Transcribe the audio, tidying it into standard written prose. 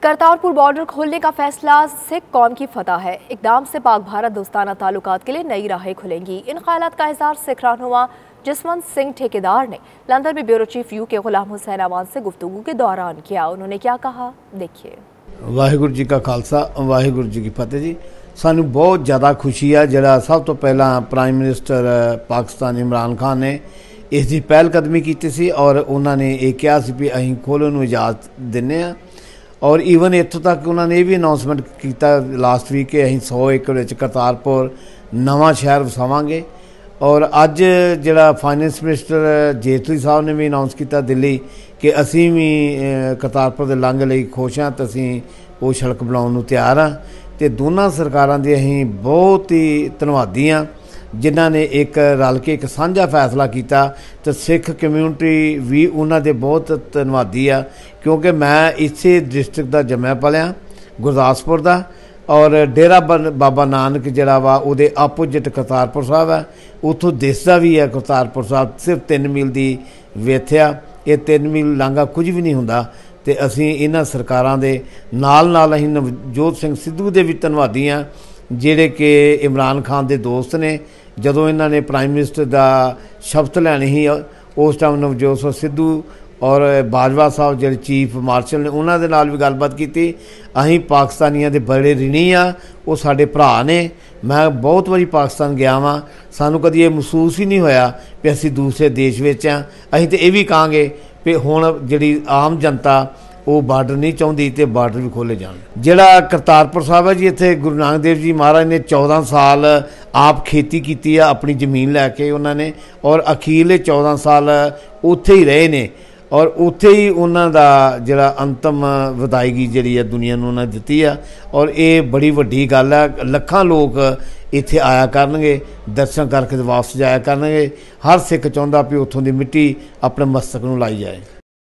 Kartarpur border खोलने का फैसला सिख कौम की फतह है। इकदाम से पाक भारत दोस्ताना ताल्लुकात के लिए नई राहें खुलेंगी। इन ख्यालात का इज़हार सिख रहनुमा जसवंत सिंह ठेकेदार ने लंदन में bureau chief UK Ghulam Hussain Awan से गुफ्तगू के दौरान किया। उन्होंने क्या कहा, देखिए। वाहिगुरू जी का खालसा, वाहिगुरू जी की फतेह जी। सानू बहुत ज़्यादा खुशी है जिहड़ा सब तो पहला प्राइम मिनिस्टर पाकिस्तान इमरान खान ने इसकी पहलकदमी की सी और उन्होंने ये कहा सी भी असीं खोलण नूं इजाज़त दिंदे आ। और ईवन इत्थों तक उन्होंने ये भी अनाउंसमेंट किया लास्ट वीक कि असीं 100 एकड़ करतारपुर नवां शहर वसावांगे। और अज जिहड़ा फाइनैंस मिनिस्टर जेटली साहब ने भी अनाउंस किया दिल्ली कि असीं भी करतारपुर के लंघ लई खुश हाँ, तो असीं वो सड़क बनाउण नूं तैयार हाँ। तो दोनों सरकारां दे असीं बहुत ही धन्नवादी हाँ जिन्हां ने एक रल के एक साझा फैसला किया। तो सिख कम्यूनिटी भी उन्हां दे बहुत धन्नवादी आ, क्योंकि मैं इसे डिस्ट्रिक्ट का जम्मिया पलिया गुरदासपुर का। और डेरा बाबा नानक जिहड़ा वा उहदे अपोजिट करतारपुर साहब है, उत्थों दिसदा भी है करतारपुर साहब सिर्फ 3 मील की विथ आ। ये 3 मील लांघा कुछ भी नहीं हुंदा। तो असीं इन्हां सरकारां दे नाल असीं नवजोत सिंह सिद्धू दे भी धन्नवादी हाँ जिहड़े कि इमरान खान दे दोस्त ने। जदों इन्हां ने प्राइम मिनिस्टर का शपथ लैनी ही उस टाइम नवजोत सिंह सिद्धू और बाजवा साहब जो चीफ मार्शल ने उन्होंने नाल भी गलबात की। असीं पाकिस्तानियों के बड़े ऋणी हाँ, वो साडे भरा ने। मैं बहुत बारी पाकिस्तान गया वां, सानू कदी ये महसूस ही नहीं होया कि असीं दूसरे देश विच हाँ। असीं तो ये भी कहांगे कि हुण जिहड़ी आम जनता वो बार्डर नहीं चाहती तो बार्डर भी खोले जान। जिहड़ा करतारपुर साहब है जी, इत्थे गुरु नानक देव जी महाराज ने 14 साल आप खेती की अपनी जमीन लैके उन्होंने, और अखीरले 14 साल उत्थे ही रहे ने। और उत्थे ही उन्हां दा जिहड़ा अंतम विदायगी जिहड़ी है दुनिया नूं उन्हां दित्ती है। और ये बड़ी वड्डी गल है, लखां लोग इत्थे आया करनगे, दर्शन करके वापस जाया करनगे। हर सिख चाहुंदा भी उत्थों की मिट्टी अपने मस्तक नूं लाई जाए।